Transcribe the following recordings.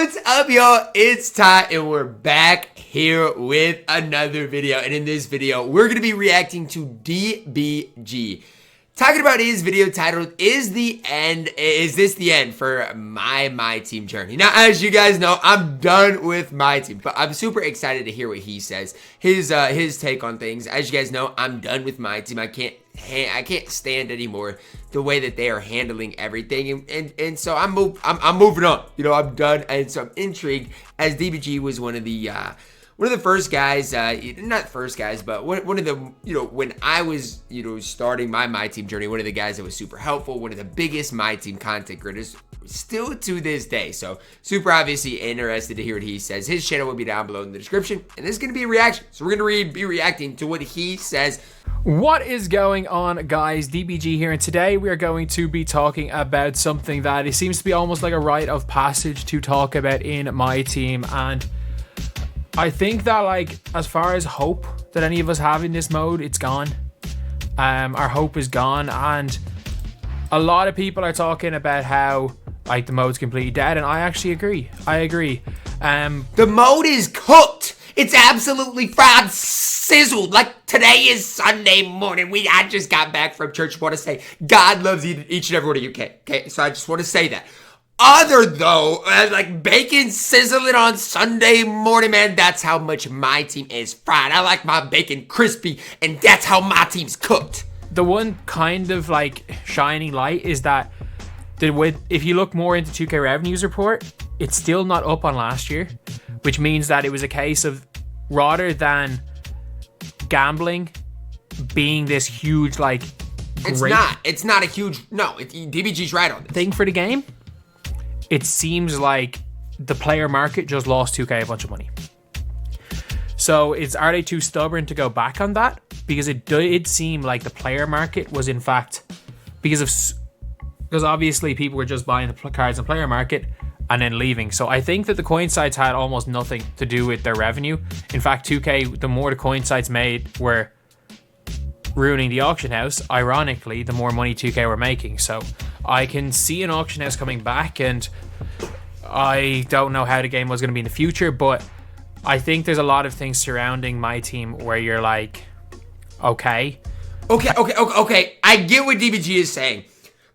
What's up, y'all? It's Ty, and we're back here with another video. And in this video, we're going to be reacting to DBG. Talking about his video titled, Is this the end for my team journey? Now, as you guys know, I'm done with my team, but I'm super excited to hear what he says. His take on things. As you guys know, I'm done with my team. I can't stand anymore the way that they are handling everything, and so I'm moving on. You know, I'm done, and so I'm intrigued, as DBG was one of the first guys, not first guys, but one of the, you know, when I was, you know, starting my team journey, one of the guys that was super helpful, one of the biggest my team content creators still to this day. So super obviously interested to hear what he says. His channel will be down below in the description, and this is going to be a reaction. So we're going to be reacting to what he says. What is going on, guys? DBG here, and today we are going to be talking about something that it seems to be almost like a rite of passage to talk about in my team. And I think that, like, as far as hope that any of us have in this mode, it's gone. Our hope is gone, and a lot of people are talking about how, like, the mode's completely dead, and I actually agree. I agree. The mode is cooked. It's absolutely fried, sizzled. Like, today is Sunday morning. I just got back from church. Want to say God loves each and every one of you. Okay, so I just want to say that. Like bacon sizzling on Sunday morning, man, that's how much my team is fried. I like my bacon crispy, and that's how my team's cooked. The one kind of like shining light is that if you look more into 2K revenues report, it's still not up on last year, which means that it was a case of, rather than gambling being this huge, like, it's not a huge, no, DBG's right on this thing for the game. It seems like the player market just lost 2K a bunch of money. So are they too stubborn to go back on that? Because it did seem like the player market was, in fact, because obviously people were just buying the cards in the player market and then leaving. So I think that the coin sites had almost nothing to do with their revenue. In fact, 2K, the more the coin sites made were ruining the auction house. Ironically, the more money 2K were making. So I can see an auction house coming back, and I don't know how the game was going to be in the future, but I think there's a lot of things surrounding my team where you're like, okay. I get what DBG is saying,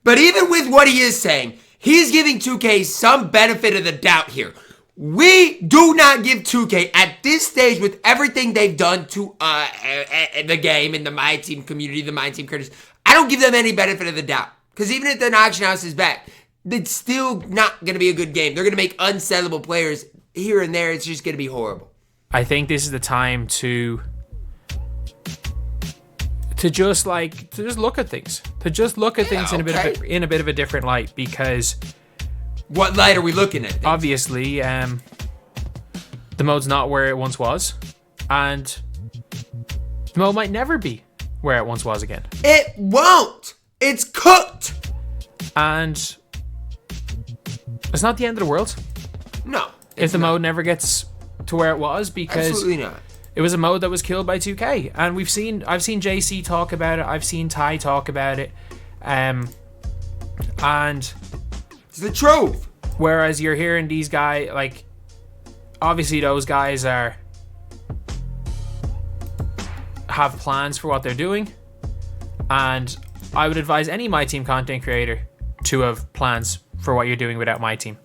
but even with what he is saying, he's giving 2K some benefit of the doubt here. We do not give 2K at this stage, with everything they've done to the game and the my team community, the my team creators, I don't give them any benefit of the doubt. Because even if the auction house is back, it's still not going to be a good game. They're going to make unsellable players here and there. It's just going to be horrible. I think this is the time to just look at things. To just look at things in a bit of a different light, because what light are we looking at? Obviously, the mode's not where it once was, and the mode might never be where it once was again. It won't. It's cooked. And it's not the end of the world. No. If the mode never gets to where it was, because absolutely not. It was a mode that was killed by 2K, and I've seen JC talk about it. I've seen Ty talk about it, and it's the truth. Whereas you're hearing these guys, like, obviously those guys have plans for what they're doing, and I would advise any my team content creator to have plans for what you're doing without my team.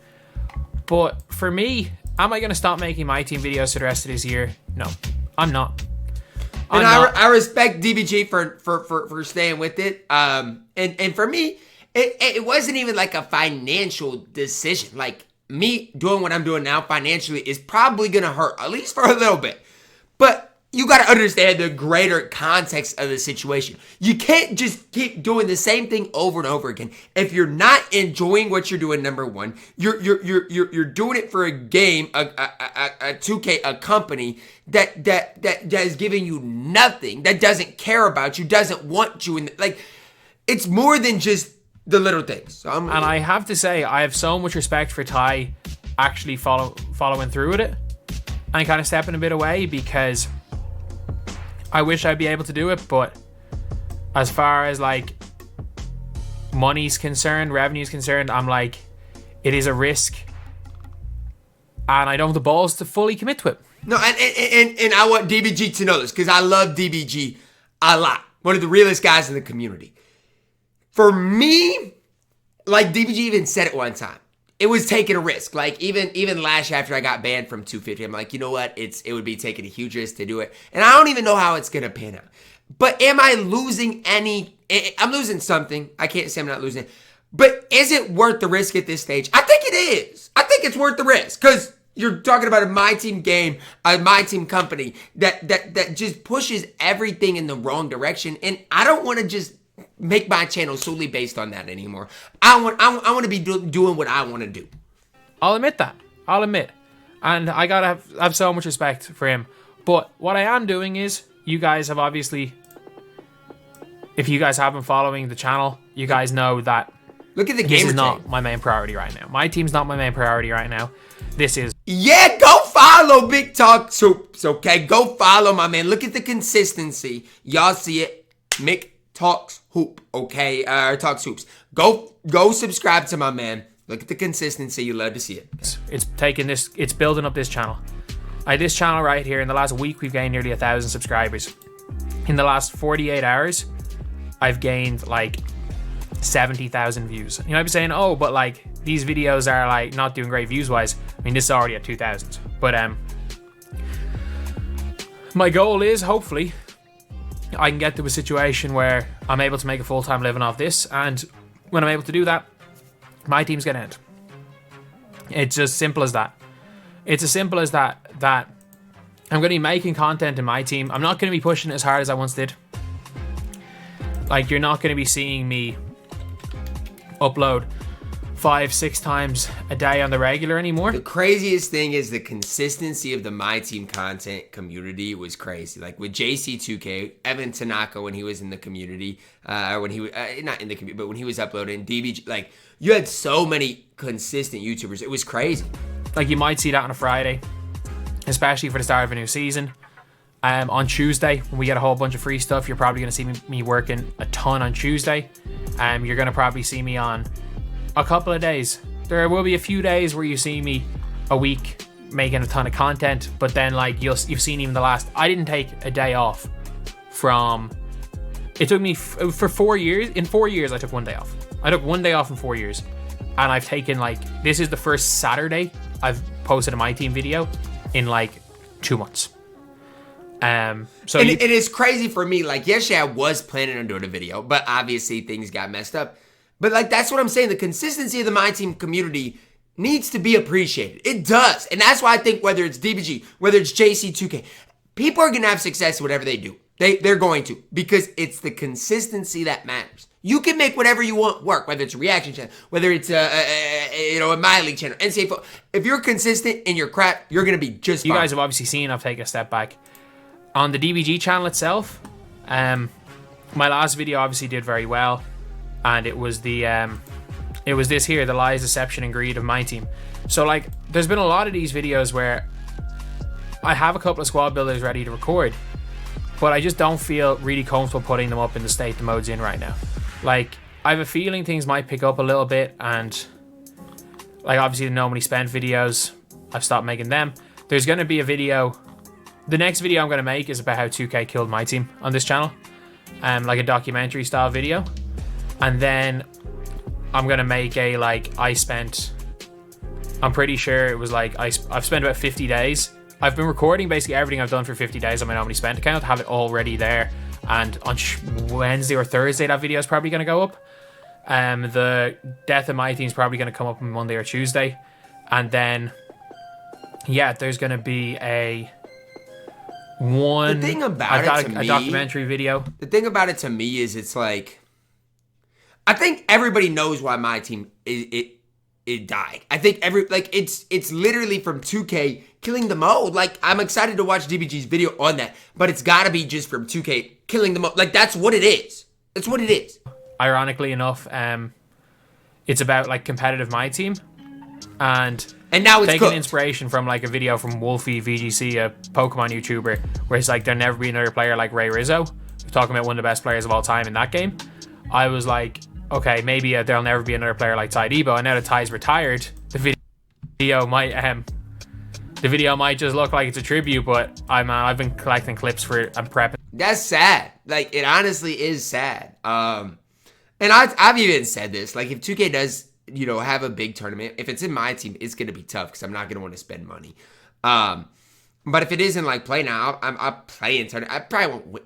But for me, am I going to stop making my team videos for the rest of this year? No, I'm not. I respect DBG for staying with it. And for me, it wasn't even like a financial decision. Like, me doing what I'm doing now financially is probably going to hurt, at least for a little bit. But you got to understand the greater context of the situation. You can't just keep doing the same thing over and over again. If you're not enjoying what you're doing, number one, you're doing it for a game, a 2K, a company that is giving you nothing, that doesn't care about you, doesn't want you, and like, it's more than just the little things. So and I have to say, I have so much respect for Ty actually following through with it and kind of stepping a bit away, because I wish I'd be able to do it, but as far as like money's concerned, revenue's concerned, I'm like, it is a risk and I don't have the balls to fully commit to it. No, and I want DBG to know this because I love DBG a lot. One of the realest guys in the community. For me, like DBG even said it one time, it was taking a risk. Like even last year after I got banned from 250, I'm like, you know what? It would be taking a huge risk to do it. And I don't even know how it's going to pan out. But am I losing any? I'm losing something. I can't say I'm not losing it. But is it worth the risk at this stage? I think it is. I think it's worth the risk because you're talking about a MyTEAM game, a MyTEAM company that just pushes everything in the wrong direction. And I don't want to just make my channel solely based on that anymore. I want to be doing what I want to do. I'll admit that. I'll admit. And I gotta have so much respect for him. But what I am doing is, you guys have obviously, if you guys have been following the channel, you guys know that look at the this gamer is not tag. my main priority right now. MyTEAM's not my main priority right now. This is. Yeah, go follow Big Talk Hoops, okay? Go follow my man. Look at the consistency. Y'all see it. Mick Talks Hoop, okay? Talks Hoops. Go subscribe to my man. Look at the consistency. You love to see it. It's building up this channel. This channel right here, in the last week, we've gained nearly 1,000 subscribers. In the last 48 hours, I've gained like 70,000 views. You know, I'm saying, oh, but like these videos are like not doing great views wise. I mean, this is already at 2,000. But my goal is hopefully I can get to a situation where I'm able to make a full-time living off this, and when I'm able to do that, MyTEAM's gonna end. It's just simple as that. It's as simple as that I'm going to be making content in MyTEAM. I'm not going to be pushing it as hard as I once did. Like, you're not going to be seeing me upload 5-6 times a day on the regular anymore. The craziest thing is the consistency of the MyTEAM content community was crazy. Like with JC2K, Evan Tanaka when he was in the community, when he was not in the community, but when he was uploading DBG, like you had so many consistent YouTubers. It was crazy. Like you might see that on a Friday, especially for the start of a new season. On Tuesday, when we get a whole bunch of free stuff, you're probably going to see me working a ton on Tuesday. You're going to probably see me on a couple of days. There will be a few days where you see me a week making a ton of content, but then like you've seen even the last, I didn't take a day off from, it took me for 4 years. In 4 years, I took 1 day off. I took 1 day off in 4 years. And I've taken like, this is the first Saturday I've posted a MyTEAM video in like 2 months. So it is crazy for me. Like yesterday I was planning on doing a video, but obviously things got messed up. But like that's what I'm saying. The consistency of the MyTEAM community needs to be appreciated. It does. And that's why I think whether it's DBG, whether it's JC2K, people are gonna have success whatever they do. They're going to, because it's the consistency that matters. You can make whatever you want work, whether it's a reaction channel, whether it's a My League channel, NCAA football. If you're consistent in your crap, you're gonna be just fine. You guys have obviously seen I've taken a step back. On the DBG channel itself, my last video obviously did very well, and it was this here, the lies, deception, and greed of MyTEAM. So like, there's been a lot of these videos where I have a couple of squad builders ready to record, but I just don't feel really comfortable putting them up in the state the mode's in right now. Like, I have a feeling things might pick up a little bit, and like obviously the No Money Spent videos, I've stopped making them. There's going to be a video. The next video I'm going to make is about how 2K killed MyTEAM on this channel. Like a documentary style video. And then I'm going to make a I'm pretty sure it was like, I've spent about 50 days. I've been recording basically everything I've done for 50 days on my No Money Spent account. Have it already there. And on Wednesday or Thursday, that video is probably going to go up. The death of MyTEAM is probably going to come up on Monday or Tuesday. And then, yeah, there's going to be a documentary video. The thing about it to me is it's like, I think everybody knows why MyTEAM it died. I think it's literally from 2K killing the mode. Like, I'm excited to watch DBG's video on that, but it's gotta be just from 2K killing the mode. Like, that's what it is. That's what it is. Ironically enough, it's about like competitive MyTEAM, and now it's taking inspiration from like a video from Wolfie VGC, a Pokemon YouTuber, where it's like there'll never be another player like Ray Rizzo, talking about one of the best players of all time in that game. I was like, okay, maybe there'll never be another player like TyDeBo, and now that Ty's retired, the video might The video might just look like it's a tribute, but I've been collecting clips for it and prepping. That's sad. Like, it honestly is sad. And I've even said this. Like, if 2K does, have a big tournament, if it's in my team, it's going to be tough because I'm not going to want to spend money. But if it isn't like play now, I'm playing tournament. I probably won't win.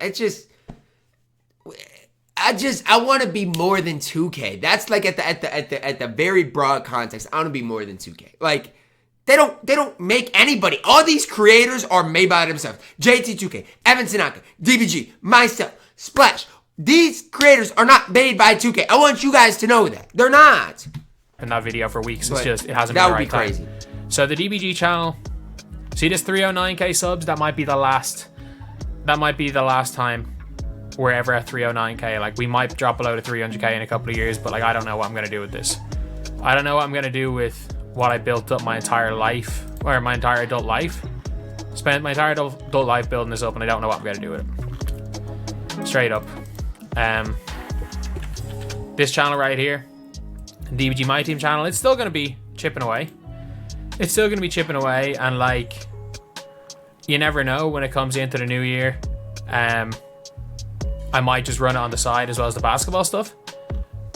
I want to be more than 2K. That's like at the very broad context. I want to be more than 2K. Like, they don't make anybody. All these creators are made by themselves. JT2K, Evan Tanaka, DBG, myself, Splash. These creators are not made by 2K. I want you guys to know that. They're not. In that video for weeks. It hasn't been the right time. That would be crazy. So the DBG channel, see this 309k subs? That might be the last time we're ever at 309k. Like, we might drop below to 300k in a couple of years, but like, I don't know what I'm gonna do with this. I don't know what I'm gonna do with what I built up my entire life, or my entire adult life. Spent my entire adult life building this up, and I don't know what I'm gonna do with it. Straight up. This channel right here, DBG MyTEAM channel, it's still gonna be chipping away. It's still gonna be chipping away, and like, you never know when it comes into the new year. I might just run it on the side as well as the basketball stuff,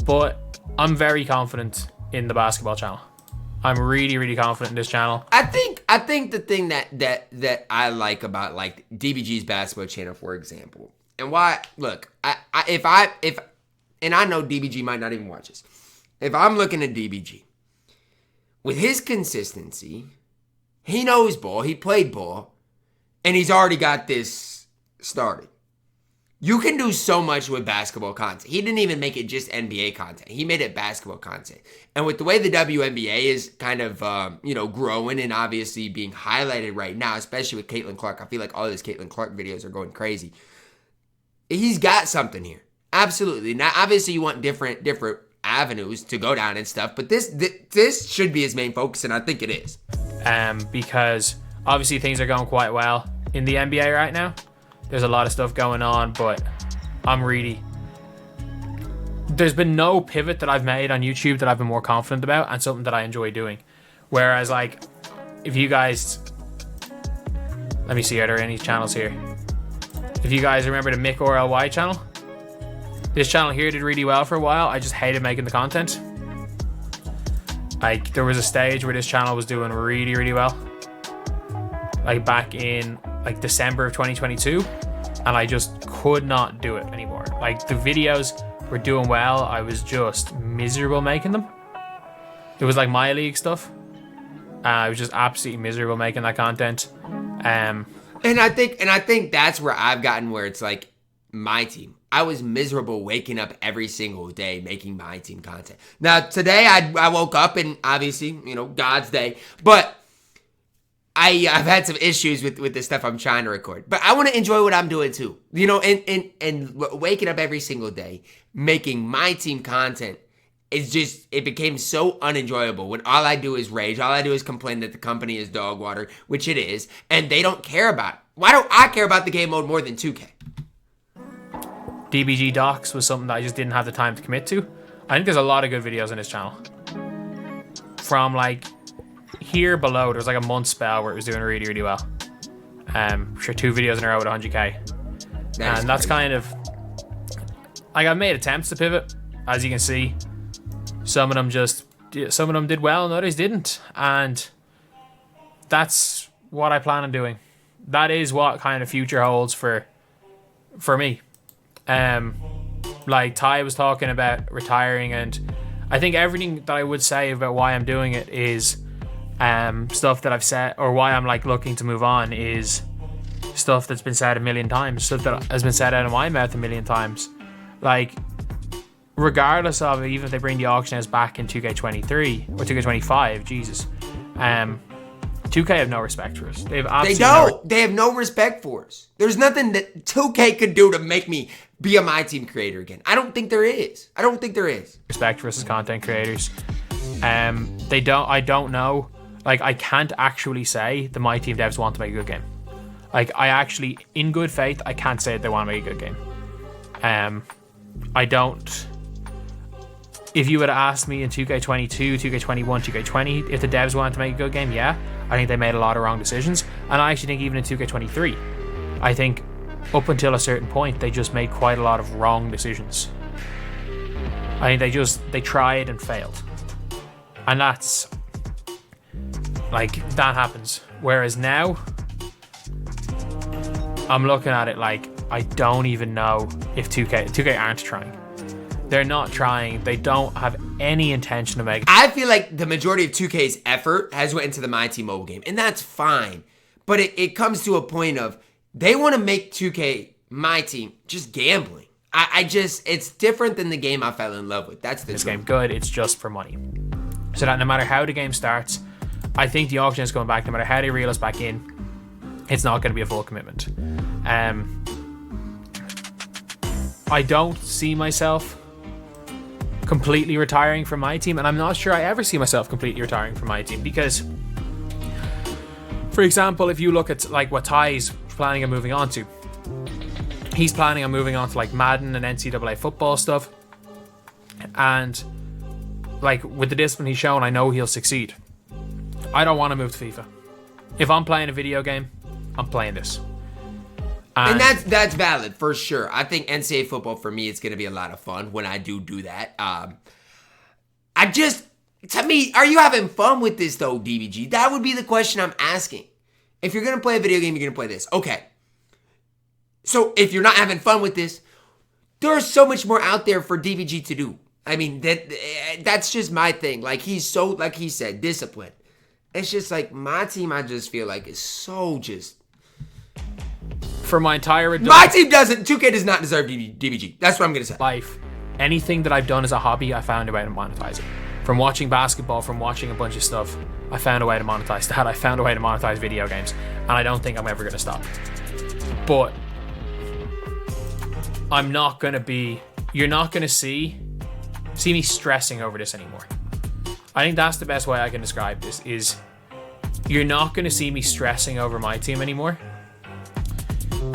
but I'm very confident in the basketball channel. I'm really, really confident in this channel. I think the thing that I like about like DBG's basketball channel, for example, and why, look, if I know DBG might not even watch this. If I'm looking at DBG, with his consistency, he knows ball, he played ball, and he's already got this started. You can do so much with basketball content. He didn't even make it just NBA content. He made it basketball content. And with the way the WNBA is kind of, growing and obviously being highlighted right now, especially with Caitlin Clark, I feel like all his Caitlin Clark videos are going crazy. He's got something here. Absolutely. Now, obviously, you want different avenues to go down and stuff, but this should be his main focus, and I think it is. Because obviously things are going quite well in the NBA right now. There's a lot of stuff going on, but there's been no pivot that I've made on YouTube that I've been more confident about, and something that I enjoy doing. Whereas, like, if you guys, let me see, are there any channels here? If you guys remember the Mick or LY channel, this channel here did really well for a while. I just hated making the content. Like, there was a stage where this channel was doing really, really well. Like, back in like December of 2022, and I just could not do it anymore. Like, the videos were doing well, I was just miserable making them. It was like my league stuff. I was just absolutely miserable making that content. And I think that's where I've gotten, where it's like my team. I was miserable waking up every single day making my team content. Now today I woke up, and obviously, God's day, but I've had some issues with the stuff I'm trying to record, but I want to enjoy what I'm doing too. And waking up every single day, making my team content, it became so unenjoyable when all I do is rage. All I do is complain that the company is dog water, which it is, and they don't care about it. Why don't I care about the game mode more than 2K? DBG Docs was something that I just didn't have the time to commit to. I think there's a lot of good videos on this channel. From like here below, there was like a month spell where it was doing really, really well. Sure, 2 videos in a row with 100k. And that's kind of like, I've made attempts to pivot, as you can see. Some of them did well and others didn't, and that's what I plan on doing. That is what kind of future holds for me. Like Ty was talking about retiring, and I think everything that I would say about why I'm doing it is stuff that I've said, or why I'm like looking to move on is stuff that's been said a million times, stuff that has been said out of my mouth a million times. Like, regardless of it, even if they bring the auctioneers back in 2K23 or 2K25, Jesus, 2K have no respect for us. They have no respect for us. There's nothing that 2K could do to make me be a MyTEAM creator again. I don't think there is. Respect for us as content creators. I don't know. Like, I can't actually say the MyTEAM devs want to make a good game. Like, I actually, in good faith, I can't say that they want to make a good game. I don't. If you would have asked me in 2K22, 2K21, 2K20 if the devs wanted to make a good game, yeah, I think they made a lot of wrong decisions. And I actually think even in 2K23, I think up until a certain point, they just made quite a lot of wrong decisions. I think they tried and failed. And that's, like, that happens. Whereas now, I'm looking at it like, I don't even know if 2K aren't trying. They're not trying. They don't have any intention of making. I feel like the majority of 2K's effort has went into the MyTEAM mobile game, and that's fine. But it comes to a point of they want to make 2K MyTEAM just gambling. It's different than the game I fell in love with. That's the this game good. It's just for money. So that no matter how the game starts, I think the auction is going back. No matter how they reel us back in, it's not going to be a full commitment. I don't see myself completely retiring from MyTEAM, and I'm not sure I ever see myself completely retiring from MyTEAM because, for example, if you look at like what Ty's planning on moving on to, he's planning on moving on to like Madden and NCAA football stuff, and like with the discipline he's shown, I know he'll succeed. I don't want to move to FIFA. If I'm playing a video game, I'm playing this. And that's valid for sure. I think NCAA football for me is going to be a lot of fun when I do that. To me, are you having fun with this though, DBG? That would be the question I'm asking. If you're going to play a video game, you're going to play this. Okay. So if you're not having fun with this, there's so much more out there for DBG to do. I mean, that's just my thing. Like he's so, like he said, disciplined. It's just like MyTEAM, I just feel like is so just. For my entire MyTEAM doesn't. 2K does not deserve DBG. That's what I'm gonna say. Life, anything that I've done as a hobby, I found a way to monetize it. From watching basketball, from watching a bunch of stuff, I found a way to monetize that. I found a way to monetize video games, and I don't think I'm ever gonna stop. But I'm not gonna be. You're not gonna see me stressing over this anymore. I think that's the best way I can describe this. Is you're not gonna see me stressing over MyTEAM anymore.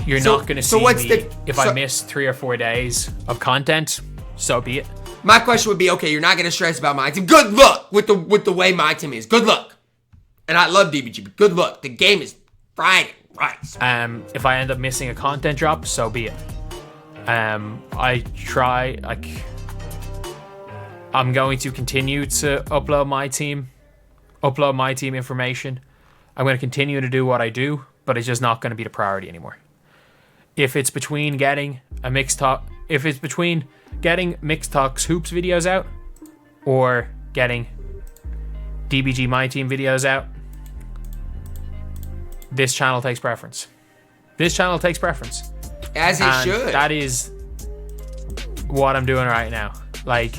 You're not going to see me if I miss 3 or 4 days of content, so be it. My question would be, okay, you're not going to stress about MyTEAM. Good luck with the way MyTEAM is. Good luck. And I love DBG, but good luck. The game is Friday. Right. If I end up missing a content drop, so be it. I'm going to continue to upload MyTEAM information. I'm going to continue to do what I do, but it's just not going to be the priority anymore. If it's between getting Mixed Talks Hoops videos out or getting DBG MyTEAM videos out, this channel takes preference. As it should. That is what I'm doing right now. Like,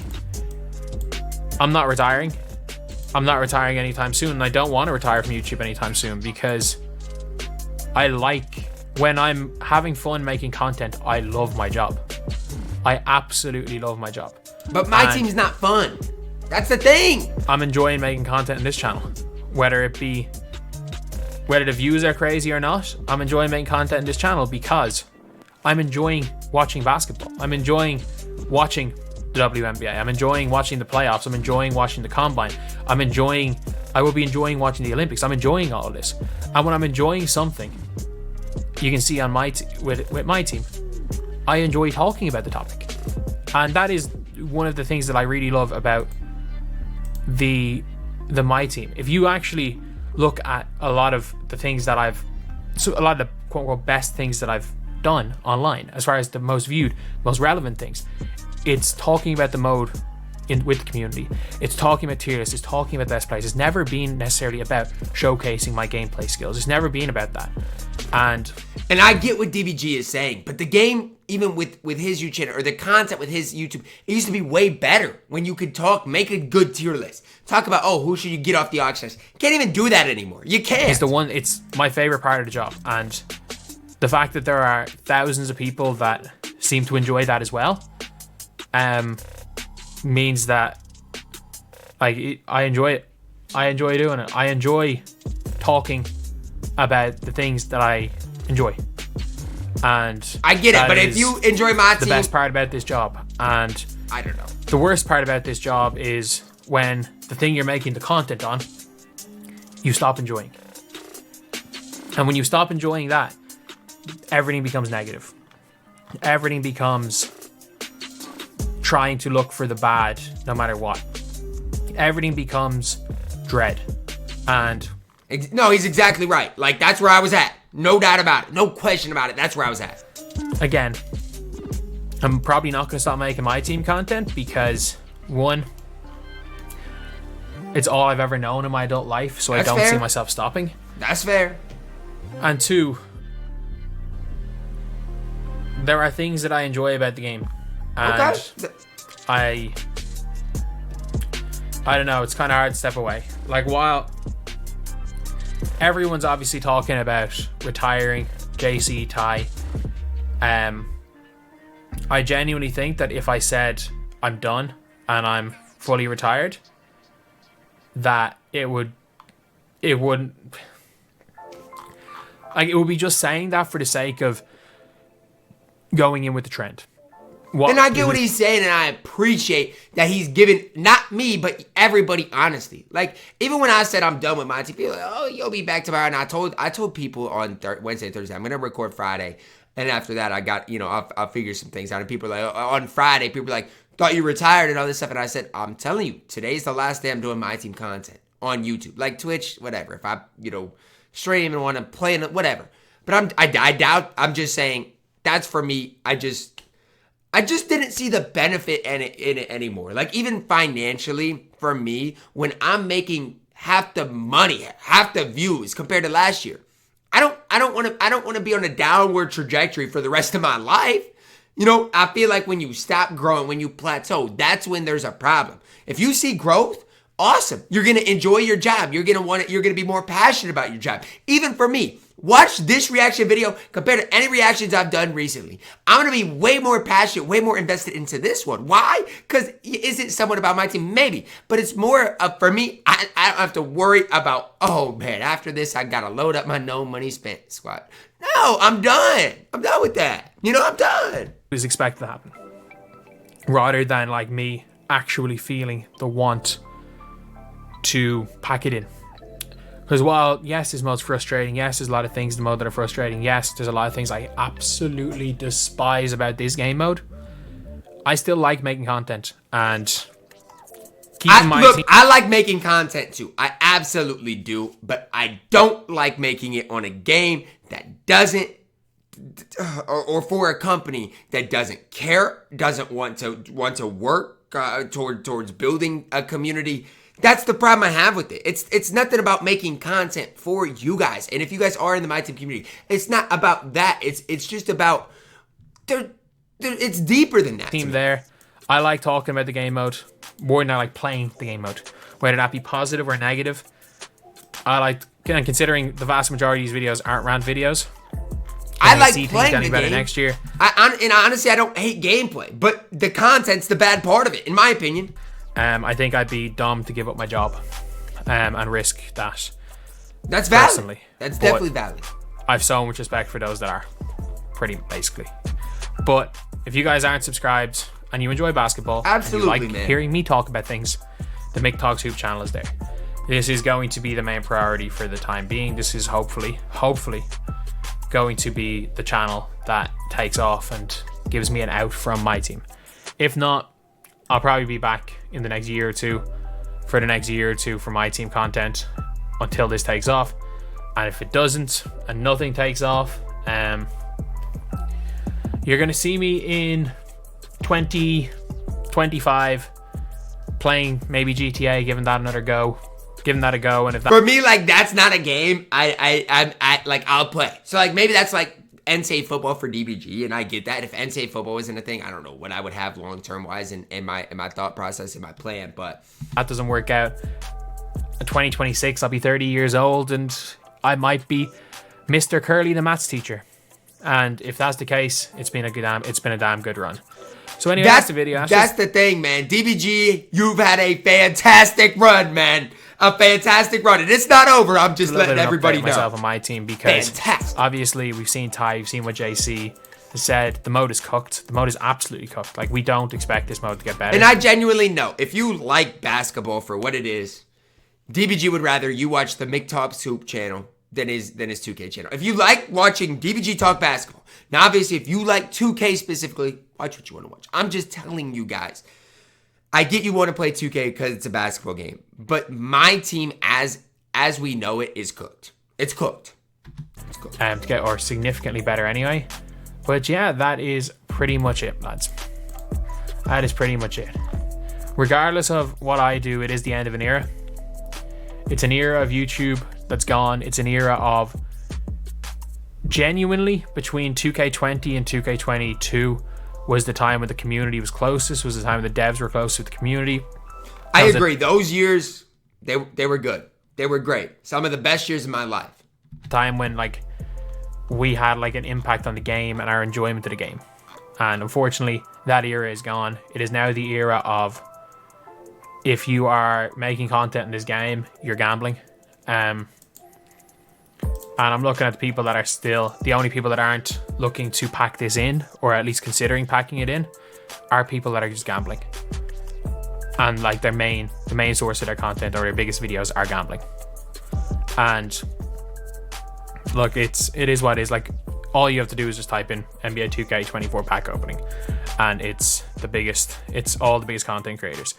I'm not retiring. I'm not retiring anytime soon, and I don't want to retire from YouTube anytime soon because I like, when I'm having fun making content, I love my job. I absolutely love my job. But MyTEAM's not fun. That's the thing. I'm enjoying making content in this channel. Whether the views are crazy or not, I'm enjoying making content in this channel because I'm enjoying watching basketball. I'm enjoying watching the WNBA. I'm enjoying watching the playoffs. I'm enjoying watching the combine. I will be enjoying watching the Olympics. I'm enjoying all of this. And when I'm enjoying something, you can see on with MyTEAM, I enjoy talking about the topic. And that is one of the things that I really love about the MyTEAM. If you actually look at a lot of the things that a lot of the quote unquote best things that I've done online, as far as the most viewed, most relevant things, it's talking about the mode with the community. It's talking about tier lists. It's talking about best plays. It's never been necessarily about showcasing my gameplay skills. It's never been about that. And I get what DBG is saying, but the game, even with his YouTube channel, or the content with his YouTube, it used to be way better when you could make a good tier list. Talk about, who should you get off the auction list? Can't even do that anymore. You can't. It's my favorite part of the job. And the fact that there are thousands of people that seem to enjoy that as well, means that I enjoy it. I enjoy doing it. I enjoy talking about the things that I enjoy. And I get it, but if you enjoy MyTEAM, the best part about this job, and I don't know, the worst part about this job is when the thing you're making the content on, you stop enjoying. And when you stop enjoying that, everything becomes negative. Everything becomes trying to look for the bad no matter what. Everything becomes dread. And no, he's exactly right. Like, that's where I was at. No doubt about it. No question about it. That's where I was at. Again, I'm probably not going to stop making MyTEAM content because, one, it's all I've ever known in my adult life, so I don't see myself stopping. That's fair. And two, there are things that I enjoy about the game. And I don't know, it's kind of hard to step away. Like, while everyone's obviously talking about retiring, JC, Ty, I genuinely think that if I said I'm done and I'm fully retired, that it would be just saying that for the sake of going in with the trend. And I get what he's saying, and I appreciate that he's giving, not me, but everybody honesty. Like, even when I said I'm done with my team, people were like, oh, you'll be back tomorrow. And I told people on Wednesday, Thursday, I'm going to record Friday. And after that, I got, I'll figure some things out. And people are like, on Friday, people are like, thought you retired and all this stuff. And I said, I'm telling you, today's the last day I'm doing MyTEAM content on YouTube. Like Twitch, whatever. If I, stream and want to play, whatever. But I doubt, I'm just saying, that's for me. I just didn't see the benefit in it anymore. Like, even financially, for me, when I'm making half the money, half the views compared to last year, I don't want to be on a downward trajectory for the rest of my life. I feel like when you stop growing, when you plateau, that's when there's a problem. If you see growth, awesome. You're going to enjoy your job. You're going to be more passionate about your job. Even for me, watch this reaction video compared to any reactions I've done recently. I'm going to be way more passionate, way more invested into this one. Why? Because is it somewhat about my team? Maybe. But it's more for me, I don't have to worry about, oh man, after this, I got to load up my no money spent squad. No, I'm done. I'm done with that. I'm done. Was expected to happen. Rather than like me actually feeling the want to pack it in. Because while, yes, this mode's frustrating, yes, there's a lot of things in the mode that are frustrating, yes, there's a lot of things I absolutely despise about this game mode, I still like making content. And I like making content too. I absolutely do. But I don't like making it on a game that doesn't, or for a company that doesn't care, doesn't want to work towards building a community. That's the problem I have with it. It's nothing about making content for you guys. And if you guys are in the MyTEAM community, it's not about that. It's just about it's deeper than that. Team there. I like talking about the game mode more than I like playing the game mode, whether that be positive or negative. I like, considering the vast majority of these videos aren't rant videos. I like playing the game. Next year. And honestly, I don't hate gameplay, but the content's the bad part of it, in my opinion. I think I'd be dumb to give up my job and risk that. That's valid. Personally. That's definitely valid. I have so much respect for those that are, pretty basically. But if you guys aren't subscribed and you enjoy basketball, absolutely, and you like hearing me talk about things, the Mick Talks Hoop channel is there. This is going to be the main priority for the time being. This is hopefully going to be the channel that takes off and gives me an out from MyTEAM. If not, I'll probably be back in the next year or two for MyTEAM content until this takes off. And if it doesn't and nothing takes off, you're going to see me in 2025 playing maybe GTA, giving that a go. And if that, for me, like, that's not a game I'll play. So like, maybe that's like NCAA football for DBG, and I get that. If NCAA football isn't a thing, I don't know what I would have long-term wise in my thought process, in my plan, but that doesn't work out. In 2026, I'll be 30 years old, and I might be Mr. Curly, the maths teacher. And if that's the case, it's been a damn good run. So anyway, that's the video. That's the thing, man. DBG, you've had a fantastic run, man. A fantastic run. And it's not over. I'm just letting everybody know. Myself on my team, because obviously we've seen Ty, we've seen what JC has said. The mode is cooked. The mode is absolutely cooked. Like, we don't expect this mode to get better. And I genuinely know, if you like basketball for what it is, DBG would rather you watch the Mick Talks Hoop channel than his 2K channel. If you like watching DBG talk basketball, now obviously if you like 2K specifically, watch what you want to watch. I'm just telling you guys. I get you want to play 2K because it's a basketball game, but MyTEAM as we know it is cooked. It's cooked. It's cooked. To get or significantly better anyway. But yeah, that is pretty much it, lads. That is pretty much it. Regardless of what I do, it is the end of an era. It's an era of YouTube that's gone. It's an era of genuinely between 2K20 and 2K22 was the time when the community was closest, was the time when the devs were closest with the community. I agree. Those years, they were good. They were great. Some of the best years of my life. Time when like we had like an impact on the game and our enjoyment of the game. And unfortunately, that era is gone. It is now the era of if you are making content in this game, you're gambling. And I'm looking at the people that are still, the only people that aren't looking to pack this in, or at least considering packing it in, are people that are just gambling. And like the main source of their content or their biggest videos are gambling. And look, it is what it is. Like all you have to do is just type in NBA 2K24 pack opening, and it's all the biggest content creators.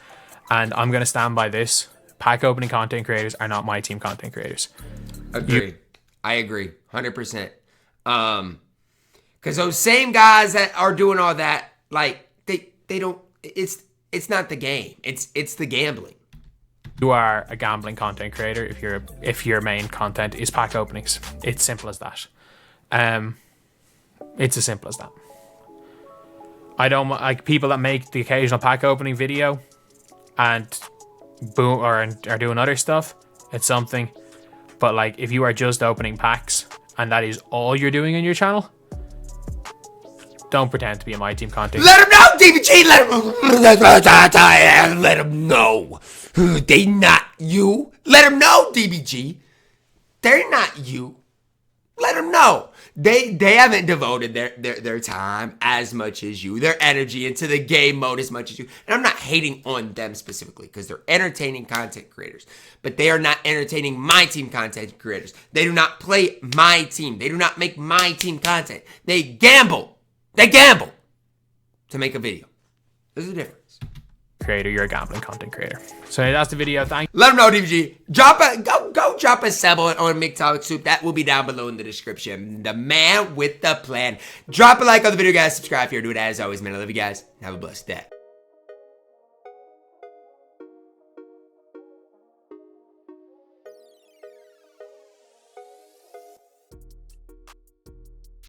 And I'm gonna stand by this. Pack opening content creators are not MyTEAM content creators. Agreed. I agree 100%. Because those same guys that are doing all that, like they don't. It's not the game. It's the gambling. You are a gambling content creator if your main content is pack openings. It's simple as that. It's as simple as that. I don't like people that make the occasional pack opening video and boom or are doing other stuff. It's something. But like if you are just opening packs and that is all you're doing on your channel, don't pretend to be a MyTEAM content. Let them know, DBG. Let them know. They not you. Let them know, DBG. They're not you. Let them know. They haven't devoted their time as much as you, their energy into the game mode as much as you. And I'm not hating on them specifically because they're entertaining content creators, but they are not entertaining MyTEAM content creators. They do not play MyTEAM. They do not make MyTEAM content. They gamble. They gamble to make a video. There's a difference. Creator, you're a gambling content creator. So that's the video. Thank you. Let them know, DBG. Go drop a sub on McTalk Soup. That will be down below in the description. The man with the plan. Drop a like on the video, guys. Subscribe if you're doing that. As always, man, I love you guys. Have a blessed day.